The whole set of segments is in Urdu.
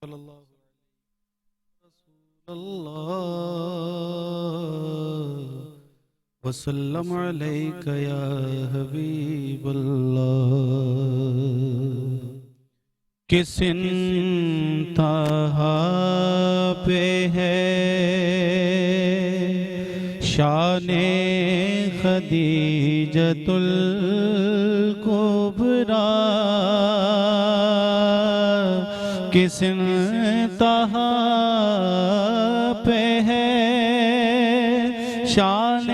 صلی اللہ اللہ وسلم علیک یا حبیب اللہ، کس انتہا پہ ہے شان خدیجۃ الکبریٰ، کس انتہا پہ ہے شان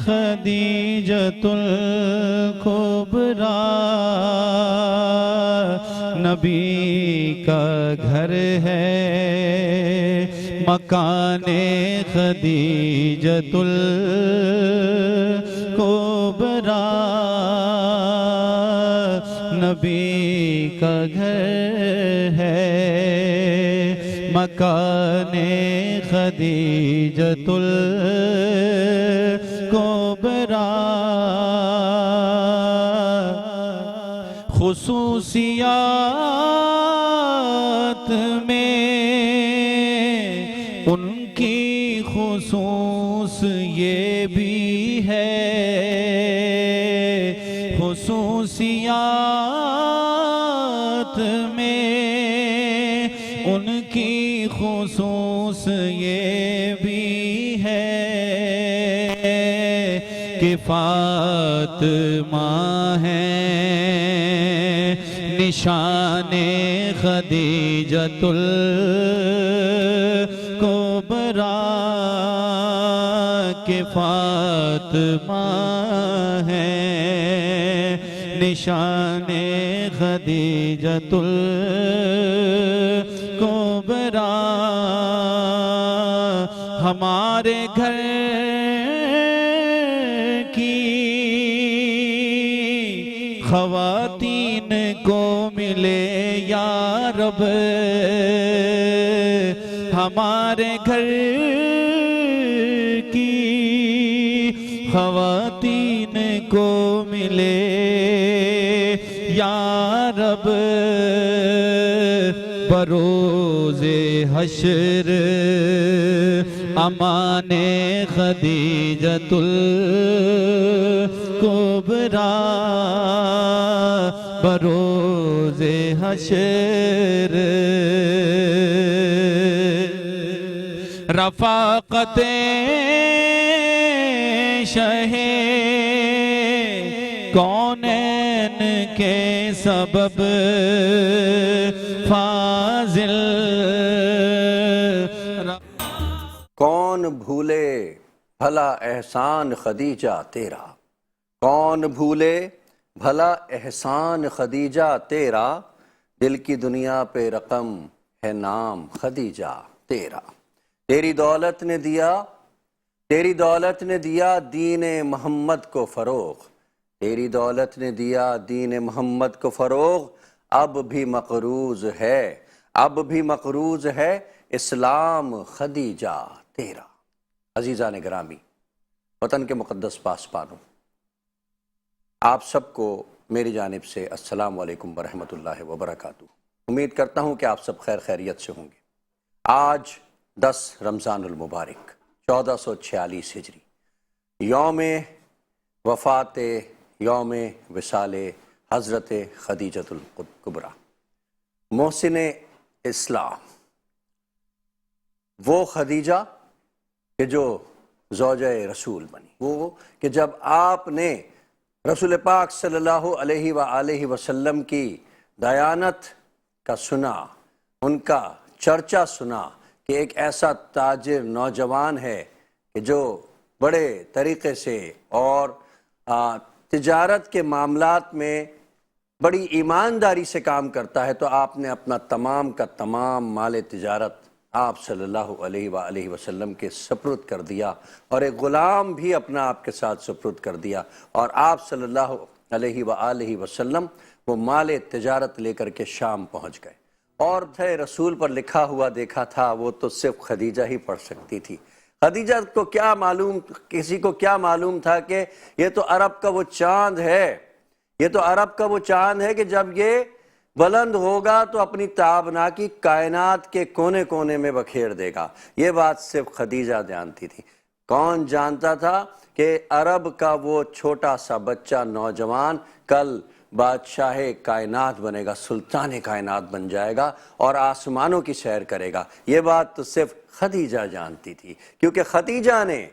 خدیجۃ الکبریٰ، نبی کا گھر ہے مکان خدیجۃ الکبریٰ، نبی کا گھر ہے مکان خدیجۃ الکبریٰ، خصوصیات میں ان کی خصوص یہ بھی ہے، خصوصیات میں ان کی خصوص یہ بھی ہے کہ فاطمہ ہے نشان خدیجۃ الکبریٰ، کہ فاطمہ ہے نشان خدیجۃ الکبریٰ، ہمارے گھر کی خواتین کو ملے یا رب، ہمارے گھر کی خواتین کو ملے یا رب، بروز حشر امان خدیجۃ الکبریٰ، بروز حشر رفاقت شہ کونین کے سبب فاضل، کون بھولے بھلا احسان خدیجہ تیرا، کون بھولے بھلا احسان خدیجہ تیرا، دل کی دنیا پہ رقم ہے نام خدیجہ تیرا، تیری دولت نے دیا دین محمد کو فروغ، تیری دولت نے دیا دین محمد کو فروغ، اب بھی مقروض ہے اسلام خدیجہ تیرا۔ عزیزان گرامی، وطن کے مقدس پاسبانوں، آپ سب کو میری جانب سے السلام علیکم ورحمۃ اللہ وبرکاتہ۔ امید کرتا ہوں کہ آپ سب خیر خیریت سے ہوں گے۔ آج 10 رمضان المبارک 1446 ہجری، یوم وفات، یوم وصال حضرت خدیجۃ الکبریٰ، محسن اسلام، وہ خدیجہ کہ جو زوجہ رسول بنی، وہ کہ جب آپ نے رسول پاک صلی اللہ علیہ وآلہ وسلم کی دیانت کا سنا، ان کا چرچا سنا کہ ایک ایسا تاجر نوجوان ہے کہ جو بڑے طریقے سے اور تجارت کے معاملات میں بڑی ایمانداری سے کام کرتا ہے، تو آپ نے اپنا تمام کا تمام مال تجارت آپ صلی اللہ علیہ وآلہ وسلم کے سپرد کر دیا، اور ایک غلام بھی اپنا آپ کے ساتھ سپرد کر دیا، اور آپ صلی اللہ علیہ وآلہ وسلم وہ مال تجارت لے کر کے شام پہنچ گئے، اور رسول پر لکھا ہوا دیکھا تھا وہ تو صرف خدیجہ ہی پڑھ سکتی تھی۔ خدیجہ کو کیا معلوم، کسی کو کیا معلوم تھا کہ یہ تو عرب کا وہ چاند ہے، یہ تو عرب کا وہ چاند ہے کہ جب یہ بلند ہوگا تو اپنی تابناکی کائنات کے کونے کونے میں بکھیر دے گا۔ یہ بات صرف خدیجہ جانتی تھی۔ کون جانتا تھا کہ عرب کا وہ چھوٹا سا بچہ نوجوان کل بادشاہ کائنات بنے گا، سلطان کائنات بن جائے گا اور آسمانوں کی سیر کرے گا۔ یہ بات تو صرف خدیجہ جانتی تھی، کیونکہ خدیجہ نے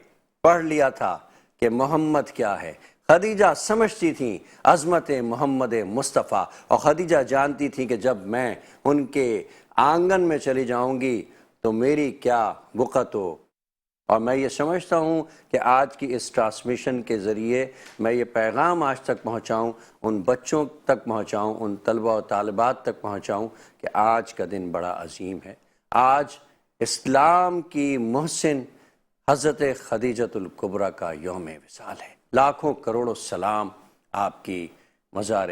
پڑھ لیا تھا کہ محمد کیا ہے۔ خدیجہ سمجھتی تھیں عظمت محمد مصطفیٰ، اور خدیجہ جانتی تھی کہ جب میں ان کے آنگن میں چلی جاؤں گی تو میری کیا وقت ہو۔ اور میں یہ سمجھتا ہوں کہ آج کی اس ٹرانسمیشن کے ذریعے میں یہ پیغام آج تک پہنچاؤں، ان بچوں تک پہنچاؤں، ان طلبہ و طالبات تک پہنچاؤں کہ آج کا دن بڑا عظیم ہے۔ آج اسلام کی محسن حضرت خدیجۃ الکبریٰ کا یوم وصال ہے۔ لاکھوں کروڑوں سلام آپ کے مزار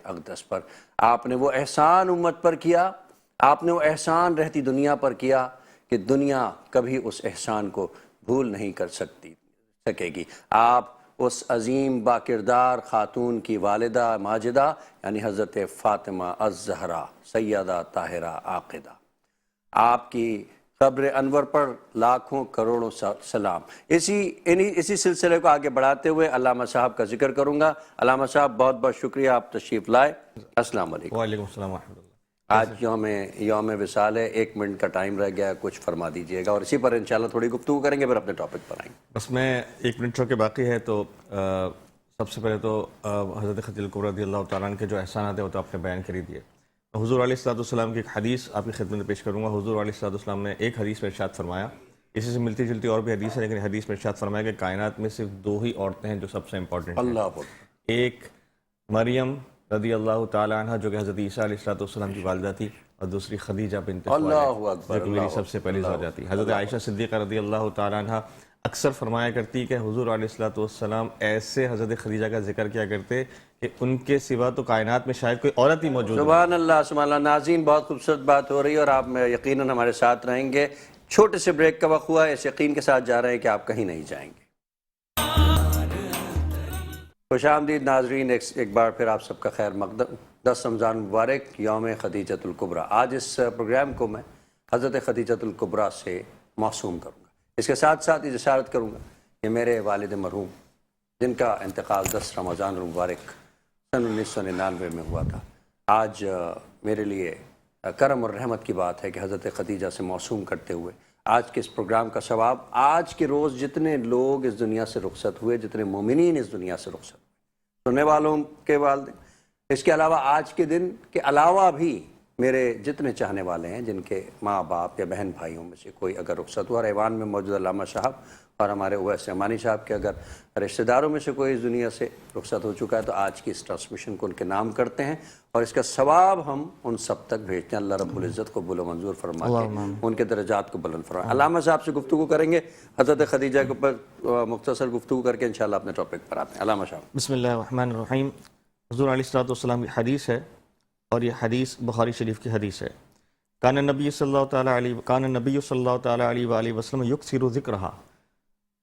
اقدس پر۔ آپ نے وہ احسان امت پر کیا، آپ نے وہ احسان رہتی دنیا پر کیا کہ دنیا کبھی اس احسان کو بھول نہیں کر سکے گی۔ آپ اس عظیم باکردار خاتون کی والدہ ماجدہ یعنی حضرت فاطمہ الزہرا سیدہ طاہرہ عاقدہ، آپ کی قبر انور پر لاکھوں کروڑوں سلام۔ اسی سلسلے کو آگے بڑھاتے ہوئے علامہ صاحب کا ذکر کروں گا۔ علامہ صاحب بہت بہت شکریہ، آپ تشریف لائے۔ السلام علیکم۔ وعلیکم السلام ورحمۃ اللہ۔ آج یوم وصال ہے، 1 منٹ کا ٹائم رہ گیا، کچھ فرما دیجئے گا اور اسی پر انشاءاللہ تھوڑی گفتگو کریں گے، پھر اپنے ٹاپک پر آئیں گے۔ بس میں 1 منٹ چونکہ باقی ہے تو سب سے پہلے تو حضرت خدیجہ الکبریٰ رضی اللہ تعالیٰ عنہ کے جو احسانات ہیں وہ تو آپ نے بیان کر ہی دیے۔ حضور علیہ الصلوۃ والسلام کی ایک حدیث آپ کی خدمت میں پیش کروں گا۔ حضور علیہ الصلوۃ والسلام نے ایک حدیث میں ارشاد فرمایا، اسی سے ملتی جلتی اور بھی حدیث ہے، لیکن حدیث میں ارشاد فرمایا کہ کائنات میں صرف 2 ہی عورتیں ہیں جو سب سے امپورٹنٹ ہیں۔ اللہ اکبر۔ ایک مریم رضی اللہ تعالیٰ عنہ جو کہ حضرت عیسیٰ علیہ الصلوۃ والسلام کی والدہ تھی، اور دوسری خدیجہ بنت خویلد جو کہ میری سب سے پہلی زوجہ تھی۔ حضرت عائشہ صدیقہ رضی اللہ تعالیٰ عنہ اکثر فرمایا کرتی کہ حضور علیہ الصلوۃ والسلام ایسے حضرت خدیجہ کا ذکر کیا کرتے کہ ان کے سوا تو کائنات میں شاید کوئی عورت ہی موجود ہو۔ سبحان اللہ سبحان اللہ۔ ناظرین بہت خوبصورت بات ہو رہی ہے اور آپ یقیناً ہمارے ساتھ رہیں گے۔ چھوٹے سے بریک کا وقت ہوا ہے، اس یقین کے ساتھ جا رہے ہیں کہ آپ کہیں نہیں جائیں گے۔ خوش آمدید ناظرین، ایک بار پھر آپ سب کا خیر مقدم۔ 10 رمضان مبارک، یوم خدیجۃ الکبریٰ۔ آج اس پروگرام کو میں حضرت خدیجۃ الکبریٰ سے موسوم کروں گا۔ اس کے ساتھ ساتھ یہ جسارت کروں گا کہ میرے والد مرحوم جن کا انتقال 10 رمضان المبارک سن 1999 میں ہوا تھا، آج میرے لیے کرم اور رحمت کی بات ہے کہ حضرت خدیجہ سے موسوم کرتے ہوئے آج کے اس پروگرام کا ثواب آج کے روز جتنے لوگ اس دنیا سے رخصت ہوئے، جتنے مومنین اس دنیا سے رخصت ہوئے، سننے والوں کے والدین، اس کے علاوہ آج کے دن کے علاوہ بھی میرے جتنے چاہنے والے ہیں جن کے ماں باپ یا بہن بھائیوں میں سے کوئی اگر رخصت ہوا، ایوان میں موجود علامہ صاحب اور ہمارے اویس امانی صاحب کے اگر رشتہ داروں میں سے کوئی اس دنیا سے رخصت ہو چکا ہے تو آج کی اس ٹرانسمیشن کو ان کے نام کرتے ہیں اور اس کا ثواب ہم ان سب تک بھیجتے ہیں۔ اللہ رب العزت قبول و منظور فرما کے ان کے درجات کو بلند فرمائے۔ علامہ صاحب سے گفتگو کریں گے حضرت خدیجہ کے اوپر مختصر گفتگو کر کے انشاءاللہ اپنے ٹاپک پر آتے ہیں۔ علامہ صاحب۔ بسم اللہ الرحمن الرحیم۔ حضور علیہ الصلوۃ والسلام کی حدیث ہے اور یہ حدیث بخاری شریف کی حدیث ہے۔ کان النبی صلی اللہ تعالیٰ علیہ وآلہ وسلم یکثر ذکرہا۔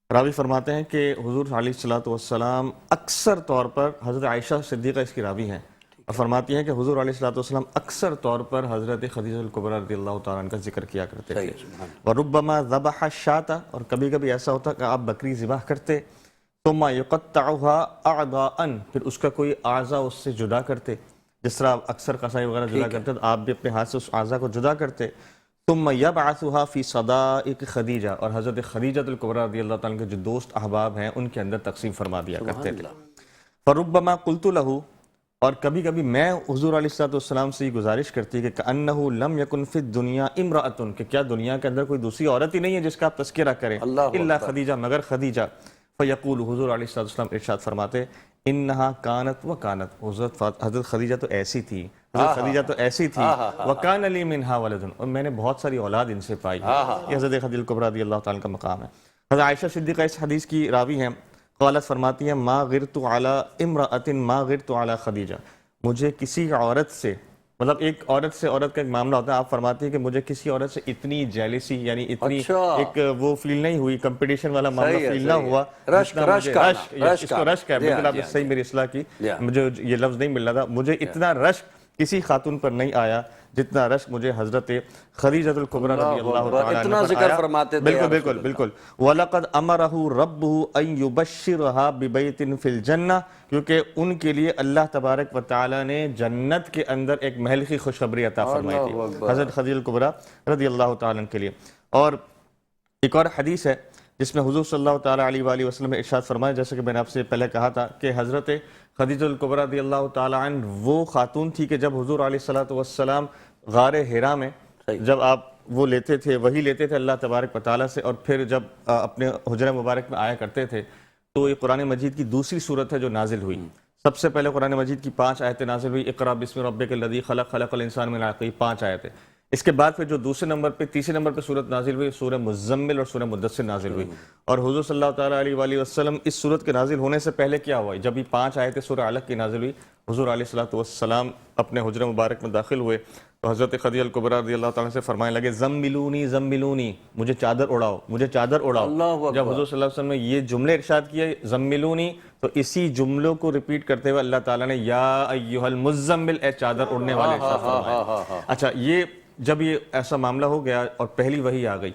راوی فرماتے ہیں کہ حضور علیہ الصلوۃ والسلام اکثر طور پر، حضرت عائشہ صدیقہ اس کی راوی ہیں، اور فرماتی ہیں کہ حضور علیہ الصلوۃ والسلام اکثر طور پر حضرت خدیجہ الکبریٰ رضی اللہ تعالیٰ عنہ کا ذکر کیا کرتے تھے۔ وربما ذبح الشاۃ، اور کبھی کبھی ایسا ہوتا کہ آپ بکری ذبح کرتے، ثم یقطعها اعضاء، پھر اس کا کوئی اعضا اس سے جدا کرتے، جس طرح آپ اکثر قصائی وغیرہ جدا کرتے تو آپ بھی اپنے ہاتھ سے اس اعضا کو جدا کرتے۔ ثم یبعثها فی صدائق خدیجہ، اور حضرت خدیجہ الکبریٰ رضی اللہ تعالیٰ کے جو دوست احباب ہیں ان کے اندر تقسیم فرما دیا کرتے تھے۔ فربما قلت له، اور کبھی کبھی میں حضور علیہ الصلوۃ والسلام سے یہ گزارش کرتی کہ کأنہ لم یکن فی الدنیا امرأۃ، کہ کیا دنیا کے اندر کوئی دوسری عورت ہی نہیں ہے جس کا آپ تذکرہ کریں، الا خدیجہ، مگر خدیجہ۔ فیقول، حضور علیہ الصلوۃ والسلام ارشاد فرماتے، انہا کانت و کانت، حضرت خدیجہ تو ایسی تھی، حضرت خدیجہ تو ایسی تھی، وکان لی منہا ولد، اور میں نے بہت ساری اولاد ان سے پائی۔ یہ حضرت خدیجہ الکبریٰ رضی اللہ تعالیٰ کا مقام ہے۔ حضرت عائشہ صدیقہ اس حدیث کی راوی ہیں، قالت فرماتی ہیں ما غرت علی امرأۃ ما غرت علی خدیجہ، مجھے کسی عورت سے، مطلب ایک عورت سے عورت کا ایک معاملہ ہوتا ہے، آپ فرماتی ہیں کہ مجھے کسی عورت سے اتنی جیلیسی یعنی اتنی ایک وہ فیل نہیں ہوئی، کمپٹیشن والا معاملہ فیل نہ ہوا، اس کو رشک ہے، بالکل آپ نے صحیح میری اصلاح کی، مجھے یہ لفظ نہیں مل رہا تھا، مجھے اتنا رشک کسی خاتون پر نہیں آیا جتنا رشک مجھے حضرت خدیجہ الکبریٰ رضی اللہ تعالیٰ عنہ اتنا پر ذکر آیا۔ فرماتے تھے بالکل بالکل بالکل وَلَقَدْ أَمَرَهُ رَبُّهُ أَن يُبَشِّرَهَا بِبَيْتٍ فِي الْجَنَّةِ، کیونکہ ان کے لیے اللہ تبارک و تعالیٰ نے جنت کے اندر ایک محل کی خوشخبری عطا فرمائی تھی حضرت خدیجہ الکبریٰ رضی اللہ تعالیٰ عنہ کے لیے۔ اور ایک اور حدیث ہے جس میں حضور صلی اللہ تعالیٰ علیہ وآلہ وسلم نے ارشاد فرمایا، جیسے کہ میں نے آپ سے پہلے کہا تھا کہ حضرت خدیجہ الکبریٰ رضی اللہ تعالیٰ عنہ وہ خاتون تھی کہ جب حضور علیہ السلام غار حرا میں جب آپ وہ لیتے تھے وہی لیتے تھے اللہ تبارک و تعالیٰ سے، اور پھر جب اپنے حجرہ مبارک میں آیا کرتے تھے، تو یہ قرآن مجید کی دوسری صورت ہے جو نازل ہوئی۔ سب سے پہلے قرآن مجید کی 5 آیتیں نازل ہوئی، اقرأ بسم ربک الذی خلق خلق الانسان من علق، 5 آیتیں۔ اس کے بعد پھر جو دوسرے نمبر پہ تیسرے نمبر پہ صورت نازل ہوئی سورہ مزمل اور سورہ مدثر نازل ہوئی۔ اور حضور صلی اللہ تعالیٰ علیہ وآلہ وسلم اس صورت کے نازل ہونے سے پہلے کیا ہوا؟ جب یہ 5 آیتیں سورہ علق کی نازل ہوئی، حضور علیہ السلام اپنے حجرہ مبارک میں داخل ہوئے تو حضرت خدیجہ الکبریٰ رضی اللہ تعالیٰ سے فرمانے لگے زملونی زملونی، مجھے چادر اڑاؤ مجھے چادر اڑاؤ۔ جب حضور صلی اللہ علیہ وسلم نے یہ جملے ارشاد کیے زملونی، تو اسی جملوں کو ریپیٹ کرتے ہوئے اللہ تعالیٰ نے یا ایھا المزمل، اے چادر اڑنے والے ارشاد فرمایا۔ اچھا، یہ جب یہ ایسا معاملہ ہو گیا اور پہلی وحی آ گئی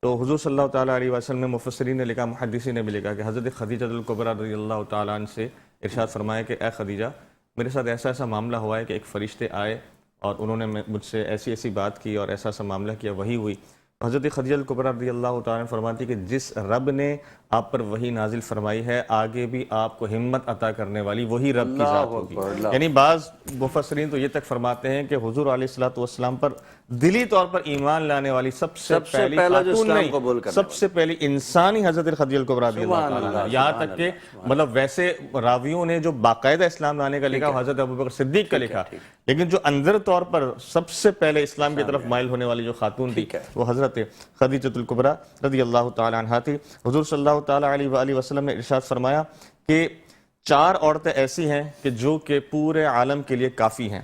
تو حضور صلی اللہ تعالیٰ علیہ وسلم نے، مفسرین نے لکھا، محدثین نے بھی لکھا کہ حضرت خدیجہ الکبریٰ رضی اللہ تعالیٰ عنہ سے ارشاد فرمایا کہ اے خدیجہ، میرے ساتھ ایسا ایسا معاملہ ہوا ہے کہ ایک فرشتے آئے اور انہوں نے مجھ سے ایسی ایسی بات کی اور ایسا ایسا معاملہ کیا، وحی ہوئی۔ حضرت خدیجہ الکبریٰ رضی اللہ تعالیٰ عنہ فرماتی کہ جس رب نے آپ پر وحی نازل فرمائی ہے، آگے بھی آپ کو ہمت عطا کرنے والی وہی رب کی ذات ہوگی۔ یعنی بعض مفسرین تو یہ تک فرماتے ہیں کہ حضور علیہ السلام پر دلی طور پر ایمان لانے والی سب سے پہلی خاتون نہیں، سب سے پہلی انسانی حضرت خدیجہ الکبریٰ رضی اللہ تعالیٰ عنہ۔ یہاں تک کہ مطلب ویسے راویوں نے جو باقاعدہ اسلام لانے کا لکھا حضرت ابوبکر صدیق کا لکھا، لیکن جو اندر طور پر سب سے پہلے اسلام کی طرف مائل ہونے والی جو خاتون تھی وہ حضرت خدیجہ الکبریٰ رضی اللہ تعالیٰ عنہ تھی۔ حضور صلی اللہ تعالیٰ علیہ وآلہ وسلم نے ارشاد فرمایا کہ 4 عورتیں ایسی ہیں کہ جو کہ پورے عالم کے لیے کافی ہیں۔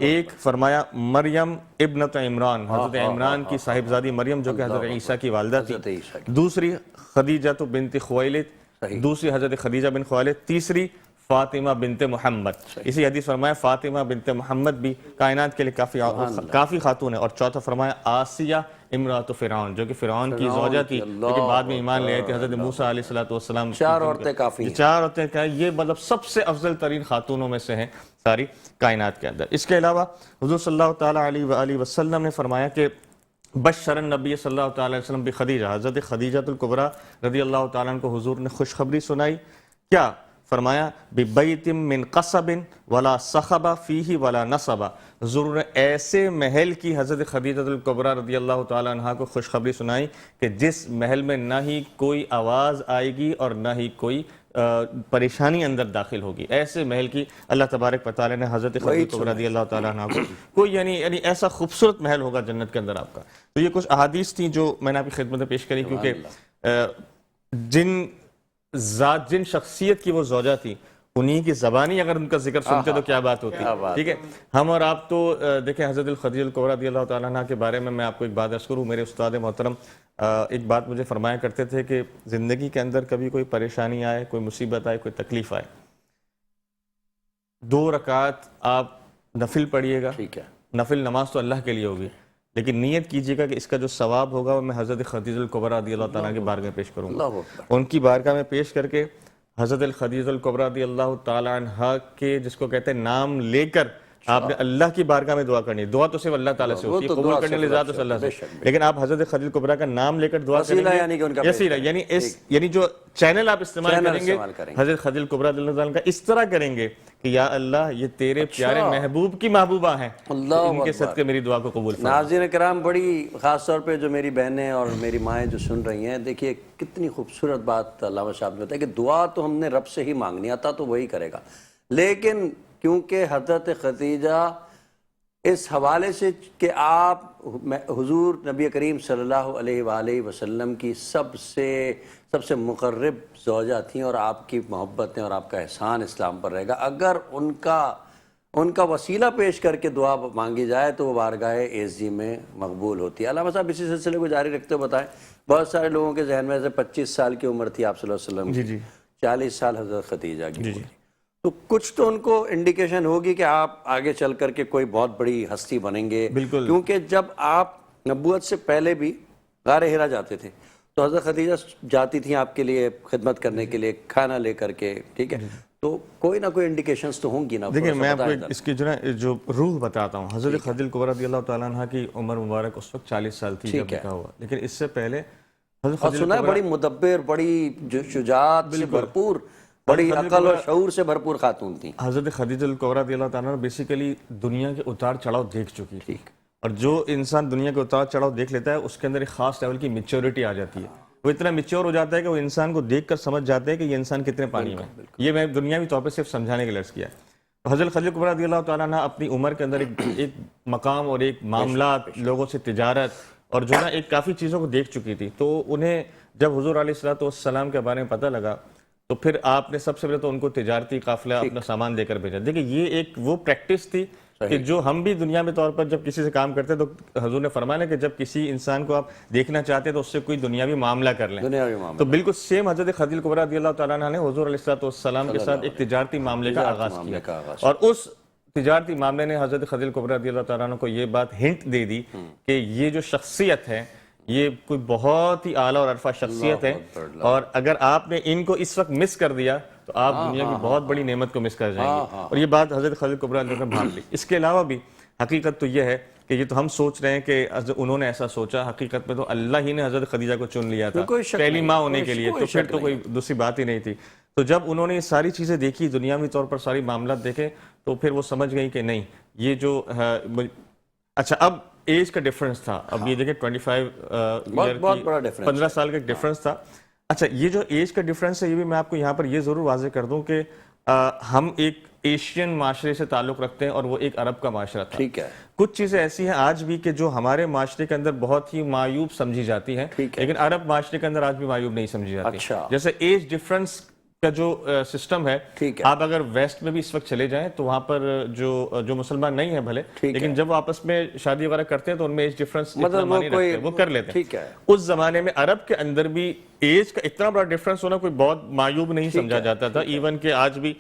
ایک فرمایا مریم ابنت عمران، حضرت عمران کی صاحبزادی مریم جو کہ حضرت عیسیٰ کی والدہ تھی۔ دوسری خدیجہ بنت خویلد، دوسری حضرت خدیجہ بن خویلد، تیسری فاطمہ بنت محمد۔ اسی حدیث فرمایا فاطمہ بنت محمد بھی کائنات کے لیے کافی خاتون ہے۔ اور چوتھا فرمایا آسیہ امرأۃ فرعون، جو کہ فرعون کی زوجہ تھی لیکن بعد میں ایمان لے آئی تھی حضرت موسیٰ علیہ السلام۔ 4 عورتیں کافی ہیں، 4 عورتیں کیا، یہ مطلب سب سے افضل ترین خاتونوں میں سے ہیں ساری کائنات کے اندر۔ اس کے علاوہ حضور صلی اللہ تعالیٰ علیہ وآلہ وسلم نے فرمایا کہ بشر النبی صلی اللہ تعالیٰ علیہ وسلم بخدیجہ، حضرت خدیجہ الکبریٰ رضی اللہ تعالیٰ عنہ کو حضور نے خوشخبری سنائی۔ کیا فرمایا؟ بِبَيْتٍ مِّن قَصَبٍ وَلَا صَخَبَ فِيهِ وَلَا نَصَبَ، حضور نے ایسے محل کی حضرت خدیجہ الکبریٰ رضی اللہ تعالیٰ عنہ کو خوشخبری سنائی کہ جس محل میں نہ ہی کوئی آواز آئے گی اور نہ ہی کوئی پریشانی اندر داخل ہوگی۔ ایسے محل کی اللہ تبارک و تعالیٰ نے حضرت خدیجہ الکبریٰ رضی اللہ تعالیٰ عنہ کو کوئی یعنی ایسا خوبصورت محل ہوگا جنت کے اندر آپ کا۔ تو یہ کچھ احادیث تھیں جو میں نے آپ کی خدمت میں پیش کری، کیونکہ جن شخصیت کی وہ زوجہ تھی انہی کی زبانی اگر ان کا ذکر سنتے تو کیا بات ہوتی، ٹھیک ہے۔ ہم اور آپ تو دیکھیں حضرت خدیجہ الکبریٰ رضی اللہ تعالیٰ عنہ کے بارے میں آپ کو ایک بات عرض کروں، میرے استاد محترم ایک بات مجھے فرمایا کرتے تھے کہ زندگی کے اندر کبھی کوئی پریشانی آئے، کوئی مصیبت آئے، کوئی تکلیف آئے، 2 رکعت آپ نفل پڑھیے گا، نفل نماز تو اللہ کے لیے ہوگی، لیکن نیت کیجئے گا کہ اس کا جو ثواب ہوگا وہ میں حضرت خدیجہ الکبریٰ رضی اللہ تعالیٰ کے بارگاہ میں پیش کروں گا۔ ان کی بارگاہ میں پیش کر کے حضرت خدیجہ الکبریٰ رضی اللہ تعالیٰ عنہ کے جس کو کہتے ہیں نام لے کر آپ نے اللہ کی بارگاہ میں دعا کرنی ہے۔ دعا تو صرف اللہ تعالیٰ سے ہوتی ہے، قبول کرنے والی ذات تو اللہ سے، لیکن آپ حضرت خدیجہ الکبریٰ کا نام لے کر دعا کریں گے، یعنی جو چینل آپ استعمال کریں گے حضرت خدیجہ الکبریٰ رضی اللہ عنہ کا اس طرح کریں گے کہ یا اللہ یہ تیرے پیارے محبوب کی محبوبہ ہیں، ان کے صدقے میری دعا کو قبول فرما۔ ناظرین کرام، بڑی خاص طور پہ جو میری بہنیں اور میری مائیں جو سن رہی ہیں، دیکھیے کتنی خوبصورت بات علامہ صاحب نے بتایا کہ دعا تو ہم نے رب سے ہی مانگنی، عطا تو وہی کرے گا، لیکن کیونکہ حضرت خدیجہ اس حوالے سے کہ آپ حضور نبی کریم صلی اللہ علیہ وآلہ وسلم کی سب سے مقرب زوجہ تھیں اور آپ کی محبتیں اور آپ کا احسان اسلام پر رہے گا، اگر ان کا وسیلہ پیش کر کے دعا مانگی جائے تو وہ بارگاہ عزی میں مقبول ہوتی ہے۔ علامہ صاحب اسی سلسلے کو جاری رکھتے ہوئے بتائیں، بہت سارے لوگوں کے ذہن میں سے 25 سال کی عمر تھی آپ صلی اللہ علیہ وسلم کی، 40 سال حضرت خدیجہ کی، تو کچھ تو ان کو انڈیکیشن ہوگی کہ آپ آگے چل کر کے کوئی بہت بڑی ہستی بنیں گے. بالکل. کیونکہ جب آپ نبوت سے پہلے بھی غار حرا جاتے تھے تو حضرت خدیجہ جاتی تھیں آپ کے لیے خدمت کرنے کے لیے, کھانا لے کر کے, ٹھیک ہے, تو کوئی نہ کوئی انڈیکیشنز تو ہوں گی نا. دیکھیں میں آپ کو اس کی جو روح بتاتا ہوں. حضرت خدیجہ الکبریٰ رضی اللہ تعالیٰ عنہ کی عمر مبارک اس وقت 40 سال تھی جب نکاح ہوا, لیکن اس سے پہلے حضرت اور سنا ہے بڑی مدبر, بڑی شجاعت سے بھرپور, بڑی عقل اور شعور سے بھرپور خاتون تھیں. حضرت خدیجہ الکبریٰ رضی اللہ تعالیٰ عنہ بیسیکلی دنیا کے اتار چڑھاؤ دیکھ چکی تھی, اور جو انسان دنیا کے اتار چڑھاؤ دیکھ لیتا ہے اس کے اندر ایک خاص لیول کی میچورٹی آ جاتی ہے. وہ اتنا میچور ہو جاتا ہے کہ وہ انسان کو دیکھ کر سمجھ جاتے ہیں کہ یہ انسان کتنے پانی میں. یہ میں دنیاوی طور پہ صرف سمجھانے کے لیے عرض کیا ہے. حضرت خدیجہ الکبریٰ رضی اللہ تعالیٰ عنہ اپنی عمر کے اندر ایک مقام اور ایک معاملات, لوگوں سے تجارت اور جو نا ایک کافی چیزوں کو دیکھ چکی تھی. تو انہیں جب حضور علیہ الصلوۃ والسلام کے بارے میں پتہ لگا تو پھر آپ نے سب سے پہلے تو ان کو تجارتی قافلہ اپنا سامان دے کر بھیجا. دیکھیں یہ ایک وہ پریکٹس تھی کہ جو ہم بھی دنیا میں طور پر جب کسی سے کام کرتے تو حضور نے فرمایا کہ جب کسی انسان کو آپ دیکھنا چاہتے ہیں تو اس سے کوئی دنیاوی معاملہ کر لیں. تو بالکل سیم حضرت خدیجہ الکبریٰ رضی اللہ تعالیٰ عنہ نے حضور علیہ الصلوۃ والسلام کے ساتھ ایک تجارتی معاملے کا آغاز کیا, اور اس تجارتی معاملے نے حضرت خدیجہ الکبریٰ رضی اللہ تعالیٰ عنہ کو یہ بات ہنٹ دے دی کہ یہ جو شخصیت ہے یہ کوئی بہت ہی اعلیٰ اور عرفہ شخصیت ہے, اور اگر آپ نے ان کو اس وقت مس کر دیا تو آپ دنیا کی بہت بڑی نعمت کو مس کر جائیں گے. اور یہ بات حضرت خدیجہ الکبریٰ نے بھانپ لی. اس کے علاوہ بھی حقیقت تو یہ ہے کہ یہ تو ہم سوچ رہے ہیں کہ انہوں نے ایسا سوچا, حقیقت میں تو اللہ ہی نے حضرت خدیجہ کو چن لیا تھا پہلی ماں ہونے کے لیے, تو پھر تو کوئی دوسری بات ہی نہیں تھی. تو جب انہوں نے یہ ساری چیزیں دیکھی, دنیاوی طور پر ساری معاملات دیکھے, تو پھر وہ سمجھ گئی کہ نہیں یہ جو اچھا اب ایج کا ڈیفرنس تھا. اب یہ دیکھیں 25 ایئر کی 15 سال کا ایک ڈیفرنس تھا. اچھا یہ جو ایج کا ڈیفرنس ہے یہ بھی میں آپ کو یہاں پر یہ ضرور واضح کر دوں کہ ہم ایک ایشین معاشرے سے تعلق رکھتے ہیں اور وہ ایک عرب کا معاشرہ تھا. ٹھیک ہے. کچھ چیزیں ایسی ہیں آج بھی کہ جو ہمارے معاشرے کے اندر بہت ہی معیوب سمجھی جاتی ہیں, لیکن عرب معاشرے کے اندر آج بھی معیوب نہیں سمجھی جاتی. جیسے ایج ڈیفرنس کا جو سسٹم ہے, آپ اگر ویسٹ میں بھی اس وقت چلے جائیں تو وہاں پر جو مسلمان نہیں ہیں بھلے, لیکن جب وہ آپس میں شادی وغیرہ کرتے ہیں تو ان میں ایج ڈیفرنس وہ کر لیتے ہیں. اس زمانے میں عرب کے اندر بھی ایج کا اتنا بڑا ڈیفرنس ہونا کوئی بہت معیوب نہیں سمجھا جاتا تھا. ایون کہ آج بھی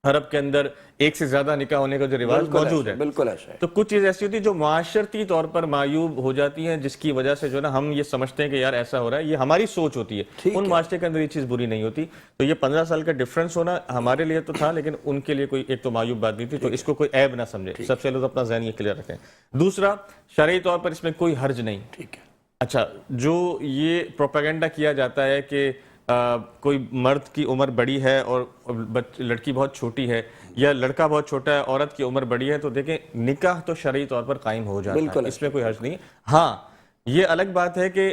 عرب کے اندر ایک سے زیادہ نکاح ہونے کا جو رواج موجود ہے. بالکل ایسا ہے. تو کچھ چیز ایسی ہوتی ہے جو معاشرتی طور پر معیوب ہو جاتی ہیں, جس کی وجہ سے جو نا ہم یہ سمجھتے ہیں کہ یار ایسا ہو رہا ہے, یہ ہماری سوچ ہوتی ہے. ان معاشرے کے اندر یہ چیز بری نہیں ہوتی. تو یہ 15 سال کا ڈیفرنس ہونا ہمارے لیے تو تھا, لیکن ان کے لیے کوئی ایک تو معیوب بات نہیں تھی. تو اس کو کوئی عیب نہ سمجھے. سب سے پہلے اپنا ذہن یہ کلیئر رکھیں. دوسرا, شرعی طور پر اس میں کوئی حرج نہیں. ٹھیک ہے. اچھا جو یہ پروپیگنڈا کیا جاتا ہے کہ کوئی مرد کی عمر بڑی ہے اور لڑکی بہت چھوٹی ہے, یا لڑکا بہت چھوٹا ہے عورت کی عمر بڑی ہے, تو دیکھیں نکاح تو شرعی طور پر قائم ہو جاتا ہے, اس میں کوئی حرج نہیں. ہاں یہ الگ بات ہے کہ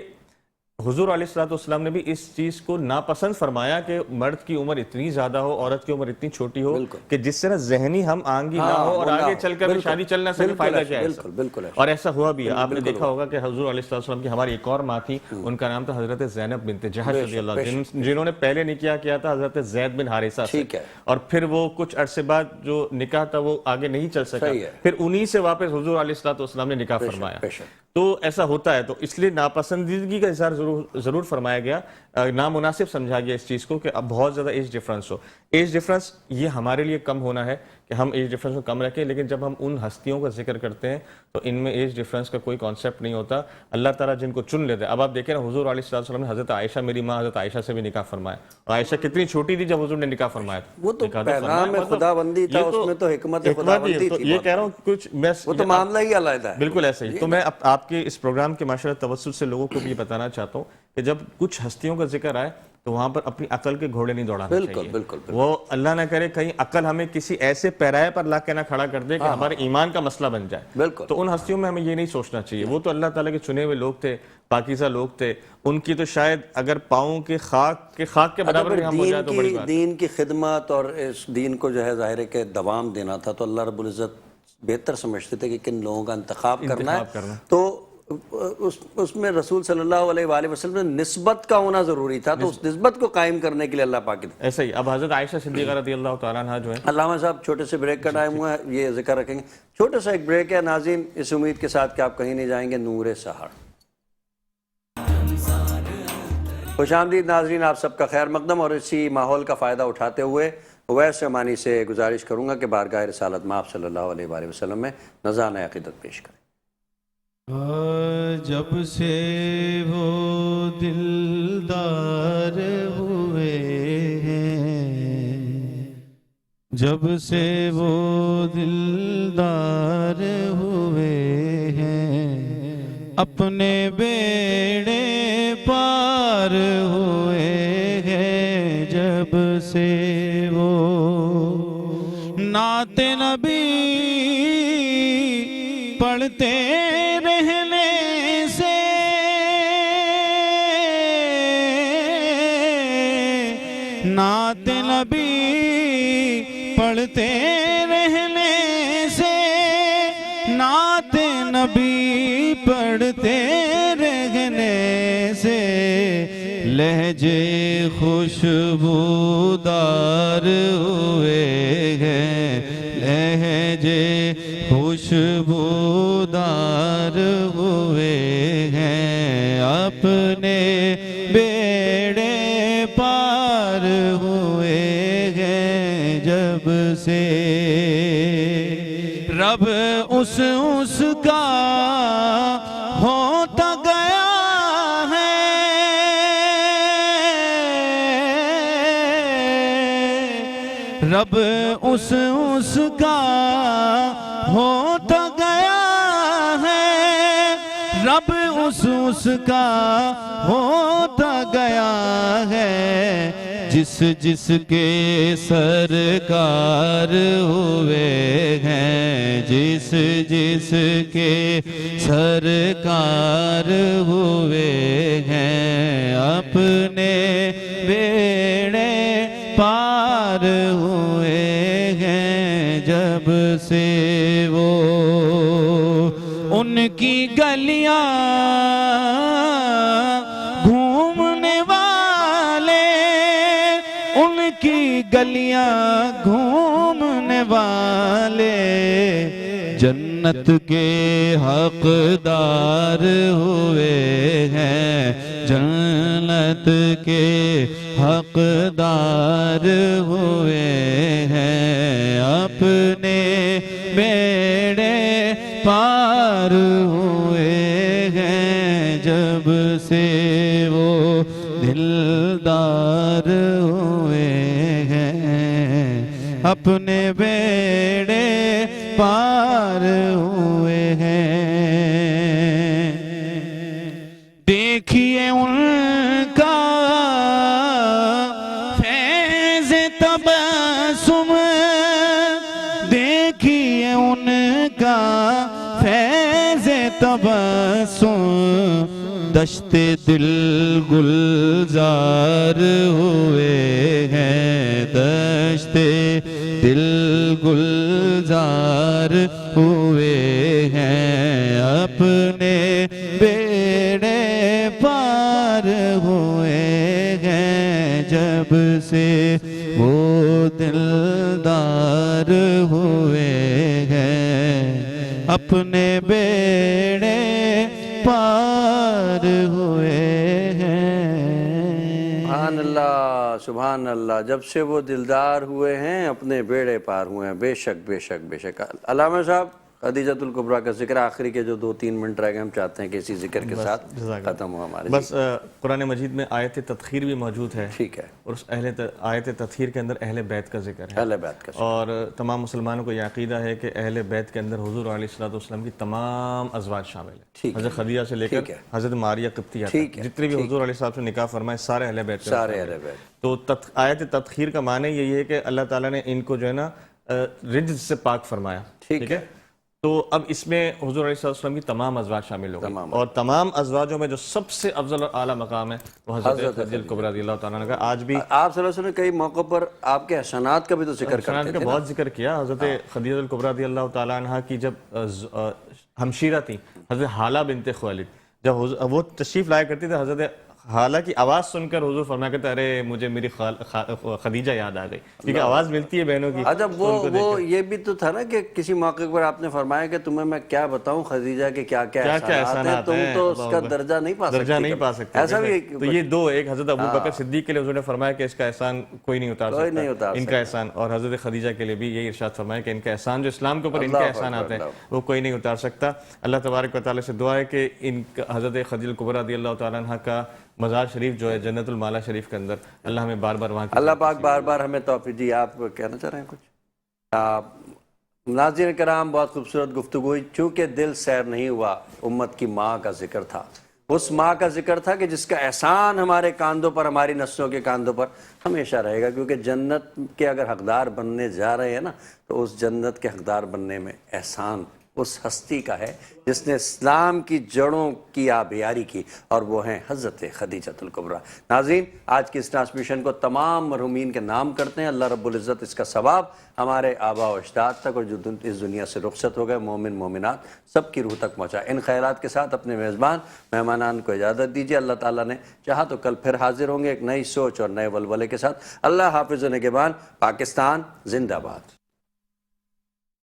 حضور علیہ الصلوۃ والسلام نے بھی اس چیز کو ناپسند فرمایا کہ مرد کی عمر اتنی زیادہ ہو, عورت کی عمر اتنی چھوٹی ہو کہ جس سے نا ذہنی ہم آنگی نہ ہو اور آگے چل کر شادی چلنا سے فائدہ کیا ہے. اور ایسا ہوا بھی ہے. آپ نے دیکھا ہوگا کہ حضور علیہ الصلوۃ والسلام کی ہماری ایک اور ماں تھی, ان کا نام تھا حضرت زینب بنت جحش رضی اللہ عنہا, جنہوں نے پہلے نکاح کیا تھا حضرت زید بن حارثہ سے, اور پھر وہ کچھ عرصے بعد جو نکاح تھا وہ آگے نہیں چل سکا, پھر انہی سے واپس حضور علیہ الصلوۃ والسلام نے نکاح فرمایا. تو ایسا ہوتا ہے, تو اس لیے ناپسندیدگی کا اظہار ضرور فرمایا گیا, نامناسب سمجھا گیا اس چیز کو کہ اب بہت زیادہ ایج ڈیفرنس ہو. ایج ڈیفرنس یہ ہمارے لیے کم ہونا ہے کہ ہم ایج ڈیفرنس کو کم رکھیں, لیکن جب ہم ان ہستیوں کا ذکر کرتے ہیں تو ان میں ایج ڈیفرنس کا کوئی کانسیپٹ نہیں ہوتا. اللہ تعالیٰ جن کو چن لیتے ہیں. اب آپ دیکھیں نا حضور علیہ الصلوۃ والسلام نے حضرت عائشہ, میری ماں حضرت عائشہ سے بھی نکاح فرمایا, اور عائشہ کتنی چھوٹی تھی جب حضور نے نکاح فرمایا تھا. وہ تو پیغام خداوندی تھا, اس میں تو حکمت خداوندی تھی. یہ کہہ رہا ہوں کچھ وہ تو معاملہ ہی علیحدہ ہے. بالکل ایسے ہی. تو میں آپ کے اس پروگرام کے معاشرت توسط سے لوگوں کو بھی بتانا چاہتا ہوں کہ جب کچھ ہستیوں کا ذکر آئے تو وہاں پر اپنی عقل کے گھوڑے نہیں دوڑانا چاہیے. وہ اللہ نہ کرے کہیں عقل ہمیں کسی ایسے پیرائے پر لا کے نہ کھڑا کر دے کہ ہمارے ایمان کا مسئلہ بن جائے. تو ان ہستیوں میں ہمیں یہ نہیں سوچنا چاہیے. وہ تو اللہ تعالیٰ کے چنے ہوئے لوگ تھے, پاکیزہ لوگ تھے. ان کی تو شاید اگر پاؤں کے خاک کے برابر بھی ہم ہو جائے تو بڑی بات. دین کی خدمت اور اس دین کو جو ہے ظاہر ہے کہ دوام دینا تھا, تو اللہ رب العزت بہتر سمجھتے تھے کہ کن لوگوں کا انتخاب کرنا ہے. تو اس میں رسول صلی اللہ علیہ وآلہ وسلم نے نسبت کا ہونا ضروری تھا, تو اس نسبت کو قائم کرنے کے لیے اللہ پاک. ایسا ہی اب حضرت عائشہ صدیقہ رضی اللہ تعالیٰ عنہ جو ہے. علامہ صاحب چھوٹے سے بریک کا ٹائم ہوا ہے, یہ ذکر رکھیں گے. چھوٹا سا ایک بریک ہے ناظرین, اس امید کے ساتھ کہ آپ کہیں نہیں جائیں گے. نور سحر. خوش آمدید ناظرین, آپ سب کا خیر مقدم. اور اسی ماحول کا فائدہ اٹھاتے ہوئے اویس امانی سے گزارش کروں گا کہ بارگاہ رسالت مآب صلی اللہ علیہ وآلہ وسلم میں نذرانہ عقیدت پیش کریں۔ جب سے وہ دلدار ہوئے ہیں، جب سے وہ دلدار ہوئے ہیں، اپنے بیڑے پار ہوئے ہیں، جب سے وہ نعت نبی پڑھتے رہنے سے نعت نبی پڑھتے رہنے سے نعت نبی پڑھتے رہنے سے لہجے خوشبودار ہوئے ہیں، لہجے خوشبودار ہوئے ہیں، اپنے بیڑے پار ہوئے ہیں، جب سے رب اس کا ہوتا گیا ہے، رب اس کا ہوتا گیا ہے، رب اس کا ہوتا گیا ہے، جس کے سرکار ہوئے ہیں، جس کے سرکار ہوئے ہیں، اپنے بیڑے پار ہوئے ہیں، جب سے وہ ان کی گلیاں گھومنے والے، ان کی گلیاں گھومنے والے جنت کے حقدار ہوئے ہیں، جنت کے حقدار ہوئے ہیں، اپنے بیڑے پار ہوئے ہیں، جب سے وہ دلدار ہوئے ہیں، اپنے بیڑے پار ہوئے ہیں۔ دیکھیے ان کا فیض تبسم، دیکھیے ان کا فیض تبسم، دشت دل گلزار ہوئے ہیں، دشت دل گلزار ہوئے ہیں، اپنے بیڑے پار ہوئے ہیں، جب سے وہ دلدار ہوئے ہیں، اپنے بیڑے پار ہوئے ہیں۔ سبحان اللہ، سبحان اللہ، جب سے وہ دلدار ہوئے ہیں، اپنے بیڑے پار ہوئے ہیں۔ بے شک بے شک بے شک۔ علامہ صاحب، خدیجۃ الکبریٰ کا ذکر آخری کے جو 2-3 منٹ رہ گئے، ہم چاہتے ہیں کہ اسی ذکر کے ساتھ ختم ہو ہمارے۔ بس قرآن مجید میں آیت تطہیر بھی موجود ہے، ٹھیک ہے، اور اس آیت تطہیر کے اندر اہل بیت کا ذکر ہے، اہل بیت کا، اور تمام مسلمانوں کو یہ عقیدہ ہے کہ اہل بیت کے اندر حضور علیہ السلام کی تمام ازواج شامل ہیں، حضرت خدیجہ سے لے کر حضرت ماریہ قبطیہ تک، جتنے بھی حضور علیہ السلام سے نکاح فرمائے سارے اہل بیت، سارے اہل بیت۔ تو آیت تطہیر کا معنی یہی ہے کہ اللہ تعالیٰ نے ان کو جو ہے نا رجس سے پاک فرمایا، ٹھیک ہے؟ تو اب اس میں حضور علیہ السلام کی تمام ازواج شامل ہو گئی، اور تمام ازواجوں میں جو سب سے افضل اور اعلیٰ مقام ہے وہ حضرت خدیجہ الکبریٰ رضی اللہ تعالیٰ عنہ کا۔ آج بھی آپ صلی اللہ علیہ وسلم نے کئی موقع پر آپ کے حسنات کا بھی تو ذکر کرتے تھے، بہت ذکر کیا۔ حضرت خدیجہ الکبریٰ رضی اللہ تعالیٰ عنہ کی جب ہمشیرہ تھی حضرت حالہ بنت خویلد، جب وہ تشریف لایا کرتی تھی حضرت حالانکہ آواز سن کر حضور فرمایا کرتے ارے مجھے میری خدیجہ یاد آ گئی، کیونکہ آواز ملتی ہے بہنوں کی. اچھا وہ یہ بھی تو تھا نا کہ کسی موقع پر آپ نے فرمایا کہ تمہیں میں کیا بتاؤں خدیجہ کے کیا کیا احسانات ہیں، تم تو اس کا درجہ نہیں پا سکتے. ایسا بھی تو یہ دو، ایک حضرت ابو بکر صدیق کے لیے حضور نے فرمایا کہ اس کا احسان کوئی نہیں اتار سکتا ان کا احسان، اور حضرت خدیجہ کے لیے بھی یہی ارشاد فرمایا کہ ان کا احسان جو اسلام کے اوپر ان کے احسانات ہیں وہ کوئی نہیں اتار سکتا. اللہ تبارک و تعالیٰ سے دعا ہے کہ ان حضرت خدیجہ الکبریٰ رضی اللہ تعالیٰ عنہ کا مزار شریف جو ہے جنت المالا شریف کے اندر، اللہ ہمیں بار بار وہاں کی اللہ پاک بار بار ہمیں توفیق دی. آپ کہنا چاہ رہے ہیں کچھ؟ ناظرین کرام، بہت خوبصورت گفتگو ہوئی. چونکہ دل سیر نہیں ہوا، امت کی ماں کا ذکر تھا، اس ماں کا ذکر تھا کہ جس کا احسان ہمارے کاندھوں پر، ہماری نسلوں کے کاندھوں پر ہمیشہ رہے گا. کیونکہ جنت کے اگر حقدار بننے جا رہے ہیں نا، تو اس جنت کے حقدار بننے میں احسان اس ہستی کا ہے جس نے اسلام کی جڑوں کی آبیاری کی، اور وہ ہیں حضرت خدیجہ الکبریٰ. ناظرین، آج کی اس ٹرانسمیشن کو تمام مرحومین کے نام کرتے ہیں. اللہ رب العزت اس کا ثواب ہمارے آباء و اجداد تک، اور جو اس دنیا سے رخصت ہو گئے مومن مومنات سب کی روح تک پہنچائے. ان خیالات کے ساتھ اپنے میزبان مہمانان کو اجازت دیجیے. اللہ تعالیٰ نے چاہا تو کل پھر حاضر ہوں گے ایک نئی سوچ اور نئے ولولے کے ساتھ. اللہ حافظ و نگہبان. پاکستان زندہ باد.